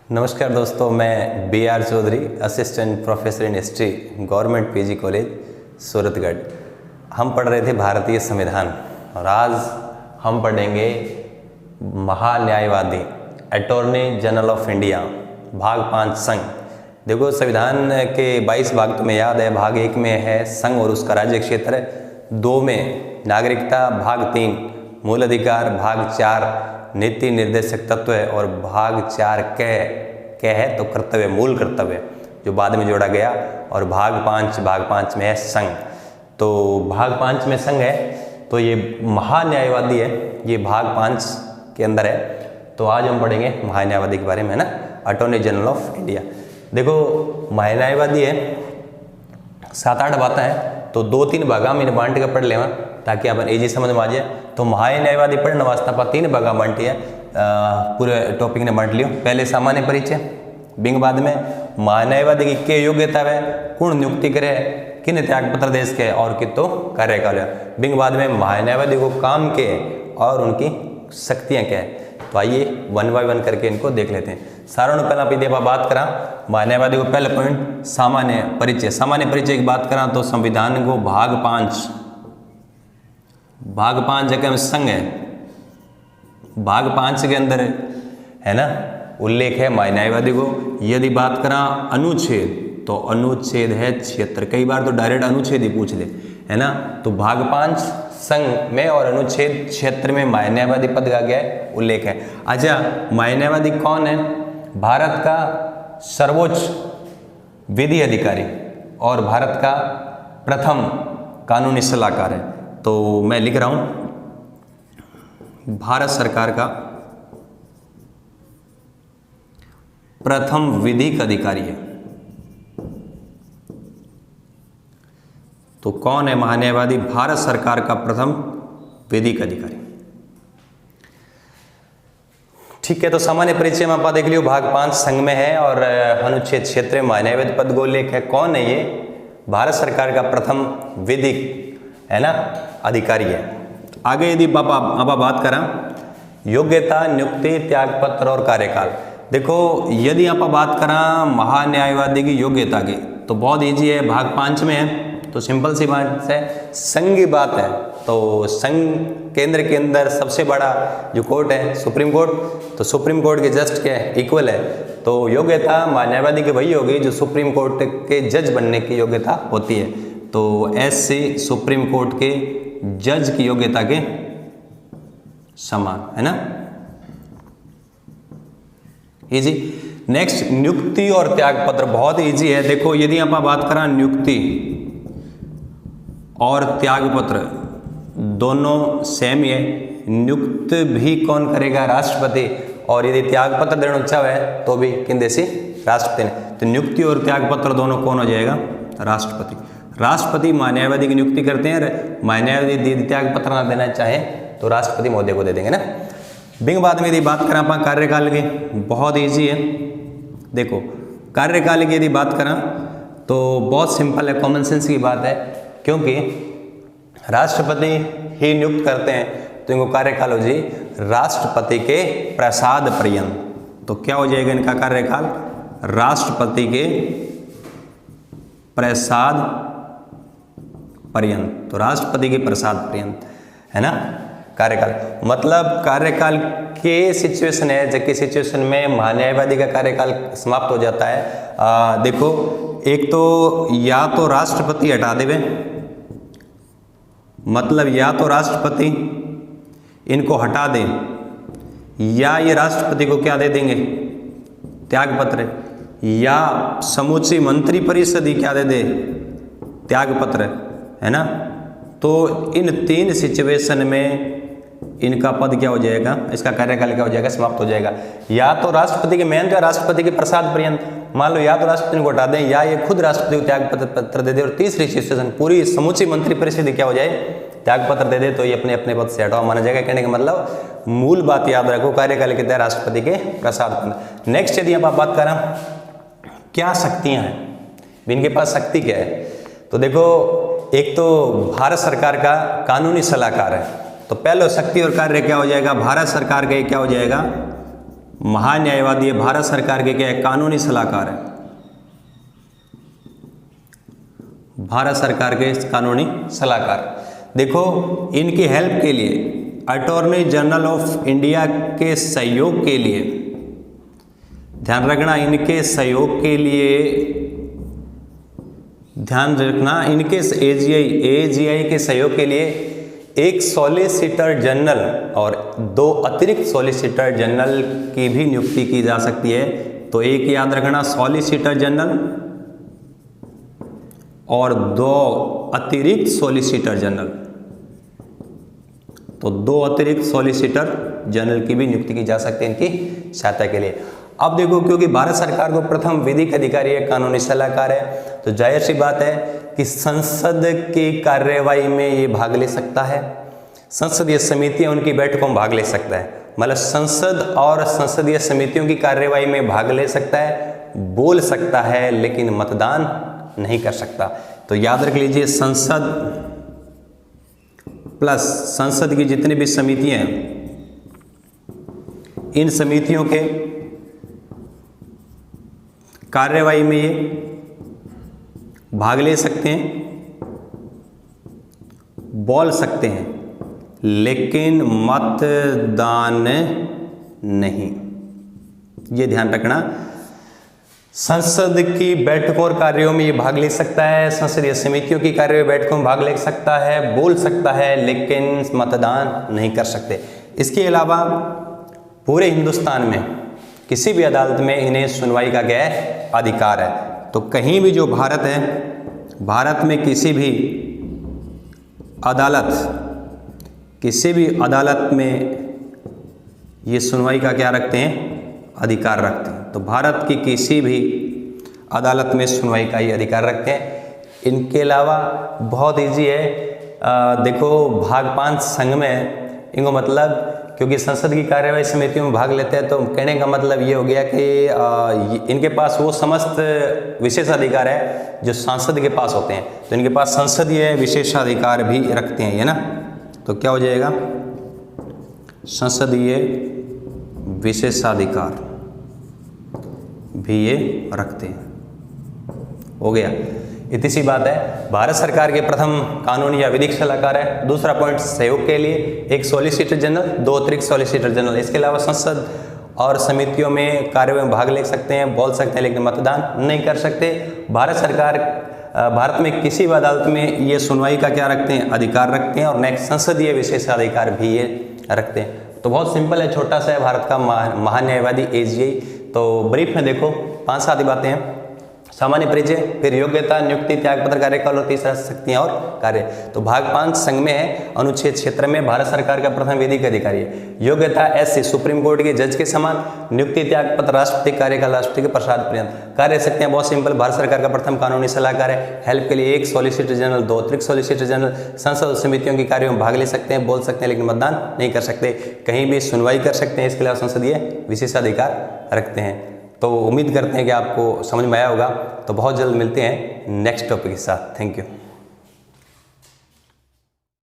नमस्कार दोस्तों, मैं B.R. Chaudhary, assistant professor in history, government PG college Suratgarh. हम पढ़ रहे थे भारतीय संविधान और आज हम पढ़ेंगे महान्यायवादी, अटॉर्नी जनरल ऑफ इंडिया, भाग 5 संघ। देखो, संविधान के 22 भाग तुम्हें याद है। भाग 1 में है संघ और उसका राज्य क्षेत्र, 2 में नागरिकता, भाग 3 मूल अधिकार, भाग 4 नीति निर्देशक तत्व है और भाग 4 क्या है तो कर्तव्य, मूल कर्तव्य जो बाद में जोड़ा गया। और भाग 5 में है संघ। तो भाग 5 में संघ है, तो ये महान्यायवादी है, ये भाग 5 के अंदर है। तो आज हम पढ़ेंगे महान्यायवादी के बारे में, है ना, अटॉर्नी जनरल ऑफ इंडिया। देखो, महान्यायवादी है 7-8 बातें हैं, तो 2-3 भागा में बांट के पढ़ लेवा ताकि अपन इजी समझ में आ जाए। तो महान्यायवादी पढ़ने वास्ते आप 3 भागा बांटी है, पूरे टॉपिक ने बांट लियो। पहले सामान्य परिचय, बिंग बाद में महान्यायवादी की क्या योग्यता है, कौन नियुक्ति करे, किन त्याग पत्र देश के और कितो कार्यकाल है। बिंग बाद में महान्यायवादी को काम के और उनकी शक्तियाँ क्या है। तो आइए 1 बाय 1 करके इनको देख लेते हैं। सारों ने पहला पीछे बात करा महान्यायवादी को, पहले पॉइंट सामान्य परिचय। सामान्य परिचय की बात करा तो संविधान को भाग 5 जगह में संघ है। भाग 5 के अंदर है ना उल्लेख है महान्यायवादी को। यदि बात करा अनुच्छेद, तो अनुच्छेद है 76। कई बार तो डायरेक्ट अनुच्छेद ही पूछ ले, है ना। तो भाग 5 संघ में और अनुच्छेद 76 में महान्यायवादी पद का क्या है उल्लेख है। अच्छा, महान्यायवादी कौन है? भारत का सर्वोच्च विधि अधिकारी और भारत का प्रथम कानूनी सलाहकार है। तो मैं लिख रहा हूं भारत सरकार का प्रथम विधिक अधिकारी है। तो कौन है महान्यायवादी? भारत सरकार का प्रथम विधिक अधिकारी। ठीक है, तो सामान्य परिचय में आप देख लियो, भाग 5 संघ में है और अनुच्छेद 76 में महान्यायवादी पद को उल्लेख है। कौन है ये? भारत सरकार का प्रथम विधिक, है ना, अधिकारी है। आगे यदि आप बात करा योग्यता, नियुक्ति, त्यागपत्र और कार्यकाल। देखो, यदि आप बात करा महान्यायवादी की योग्यता की तो बहुत इजी है, भाग 5 में है। तो सिंपल सी बात है, संघ की बात है तो संघ केंद्र के अंदर सबसे बड़ा जो कोर्ट है सुप्रीम कोर्ट, तो सुप्रीम कोर्ट के जस्ट के इक्वल है। तो योग्यता महान्यायवादी की वही होगी जो सुप्रीम कोर्ट के जज बनने की योग्यता होती है। तो SC सुप्रीम कोर्ट के जज की योग्यता के समान, है ना, इजी। नेक्स्ट, नियुक्ति और त्यागपत्र बहुत इजी है। देखो, यदि आप बात करा नियुक्ति और त्यागपत्र दोनों सेम ही है। नियुक्त भी कौन करेगा? राष्ट्रपति। और यदि त्यागपत्र देना चाहे तो भी किन देसी? राष्ट्रपति ने। तो नियुक्ति और त्यागपत्र दोनों कौन हो जाएगा? राष्ट्रपति। राष्ट्रपति महान्यायवादी की नियुक्ति करते हैं, महान्यायवादी त्यागपत्र ना देना चाहे तो राष्ट्रपति महोदय को दे देंगे ना। बिंग बाद में यदि बात करें आप कार्यकाल की, बहुत इजी है। देखो, कार्यकाल की यदि बात करें तो बहुत सिंपल है, कॉमन सेंस की बात है, क्योंकि राष्ट्रपति ही नियुक्त करते हैं तो इनको कार्यकाल हो जी राष्ट्रपति के प्रसाद पर्यंत। तो क्या हो जाएगा इनका कार्यकाल? राष्ट्रपति के प्रसाद पर्यंत। तो राष्ट्रपति के प्रसाद पर्यंत, है ना कार्यकाल। मतलब कार्यकाल के सिचुएशन है जबकि सिचुएशन में महान्यायवादी का कार्यकाल समाप्त हो जाता है। देखो, एक तो या तो राष्ट्रपति हटा देवे, मतलब या तो राष्ट्रपति इनको हटा दे या ये राष्ट्रपति को क्या दे देंगे? त्यागपत्र। या समूची मंत्री परिषद ही क्या दे दे? त्यागपत्र, है ना। तो इन 3 सिचुएशन में इनका पद क्या हो जाएगा, इसका कार्यकाल क्या हो जाएगा? समाप्त हो जाएगा। या तो राष्ट्रपति के मेन तो राष्ट्रपति के प्रसाद पर्यंत, मान लो या तो राष्ट्रपति को हटा दें या ये खुद राष्ट्रपति को त्याग पत्र दे दे। और तीसरी सिचुएशन पूरी समूची मंत्रिपरिषद क्या हो जाए? त्याग पत्र दे दे, तो ये अपने अपने पद से हटाओ माना जाएगा। कहने का मतलब मूल बात याद रखो, कार्यकाल के तहत राष्ट्रपति के प्रसाद पर्यंत। नेक्स्ट, यदि आप बात करें क्या शक्तियां हैं, इनके पास शक्ति क्या है? तो देखो, एक तो भारत सरकार का कानूनी सलाहकार है, तो पहले शक्ति और कार्य क्या हो जाएगा? भारत सरकार का क्या हो जाएगा? महान्यायवादी है, भारत सरकार के क्या है, कानूनी सलाहकार है, भारत सरकार के कानूनी सलाहकार। देखो इनकी हेल्प के लिए अटॉर्नी जनरल ऑफ इंडिया के सहयोग के लिए, ध्यान रखना इनके सहयोग के लिए, ध्यान रखना इनके एजीआई के सहयोग के लिए एक सॉलिसिटर जनरल और 2 अतिरिक्त सॉलिसिटर जनरल की भी नियुक्ति की जा सकती है। तो एक याद रखना सॉलिसिटर जनरल और 2 अतिरिक्त सॉलिसिटर जनरल, तो 2 अतिरिक्त सॉलिसिटर जनरल की भी नियुक्ति की जा सकती है इनकी सहायता के लिए। अब देखो क्योंकि भारत सरकार को प्रथम विधिक अधिकारी है, कानूनी सलाहकार है, तो जाहिर सी बात है कि संसद की कार्यवाही में ये भाग ले सकता है, संसदीय समितियां उनकी बैठकों में भाग ले सकता है, मतलब संसद और संसदीय समितियों की कार्यवाही में भाग ले सकता है, बोल सकता है, लेकिन मतदान नहीं कर सकता। तो याद रख लीजिए संसद प्लस संसद की जितनी भी समितियां हैं, इन समितियों के कार्यवाही में ये भाग ले सकते हैं, बोल सकते हैं, लेकिन मतदान नहीं। ये ध्यान रखना, संसद की बैठकों और कार्यों में ये भाग ले सकता है, संसदीय समितियों की कार्य बैठकों में भाग ले सकता है, बोल सकता है, लेकिन मतदान नहीं कर सकते। इसके अलावा पूरे हिंदुस्तान में किसी भी अदालत में इन्हें सुनवाई का क्या है, अधिकार है। तो कहीं भी जो भारत है, भारत में किसी भी अदालत में ये सुनवाई का क्या रखते हैं, अधिकार रखते हैं। तो भारत की किसी भी अदालत में सुनवाई का ही अधिकार रखते हैं। इनके अलावा बहुत इजी है, देखो भाग 5 संघ में इनको मतलब, क्योंकि संसद की कार्यवाही समितियों में भाग लेते हैं, तो कहने का मतलब ये हो गया कि इनके पास वो समस्त विशेषाधिकार है जो सांसद के पास होते हैं, तो इनके पास संसदीय विशेषाधिकार भी रखते हैं, ये ना। तो क्या हो जाएगा, संसदीय विशेषाधिकार भी ये रखते हैं, हो गया। इतनी सी बात है। भारत सरकार के प्रथम कानूनी या विधिक सलाहकार है। दूसरा पॉइंट, सहयोग के लिए एक सॉलिसिटर जनरल, 2 अतिरिक्त सॉलिसिटर जनरल। इसके अलावा संसद और समितियों में कार्यों में भाग ले सकते हैं, बोल सकते हैं, लेकिन मतदान नहीं कर सकते। भारत सरकार भारत में किसी भी अदालत में ये सुनवाई का क्या रखते हैं, अधिकार रखते हैं, और नेक्स्ट संसदीय विशेषाधिकार भी ये रखते हैं। तो बहुत सिंपल है, छोटा सा है भारत का महान्यायवादी एजीआई। तो ब्रीफ में देखो 5-7 बातें हैं। सामान्य परिचय, फिर योग्यता, नियुक्ति, त्यागपत्र, कार्यकाल और तीसरा शक्तियां और कार्य। तो भाग 5 संघ में है, अनुच्छेद क्षेत्र में भारत सरकार का प्रथम विधिक अधिकारी है। योग्यता एससी, सुप्रीम कोर्ट के जज के समान। नियुक्ति, त्यागपत्र, राष्ट्रपति, कार्यकाल राष्ट्रपति के प्रसाद पर्यंत। कार्य शक्तियां बहुत सिंपल, भारत सरकार का प्रथम कानूनी सलाहकार है। हेल्प के लिए एक सॉलिसिटर जनरल, 2 अतिरिक्त सॉलिसिटर जनरल। संसद समितियों की कार्यों में भाग ले सकते हैं, बोल सकते हैं, लेकिन मतदान नहीं कर सकते। कहीं भी सुनवाई कर सकते हैं, इसके अलावा संसदीय विशेषाधिकार रखते हैं। तो उम्मीद करते हैं कि आपको समझ में आया होगा। तो बहुत जल्द मिलते हैं नेक्स्ट टॉपिक के साथ। Thank you.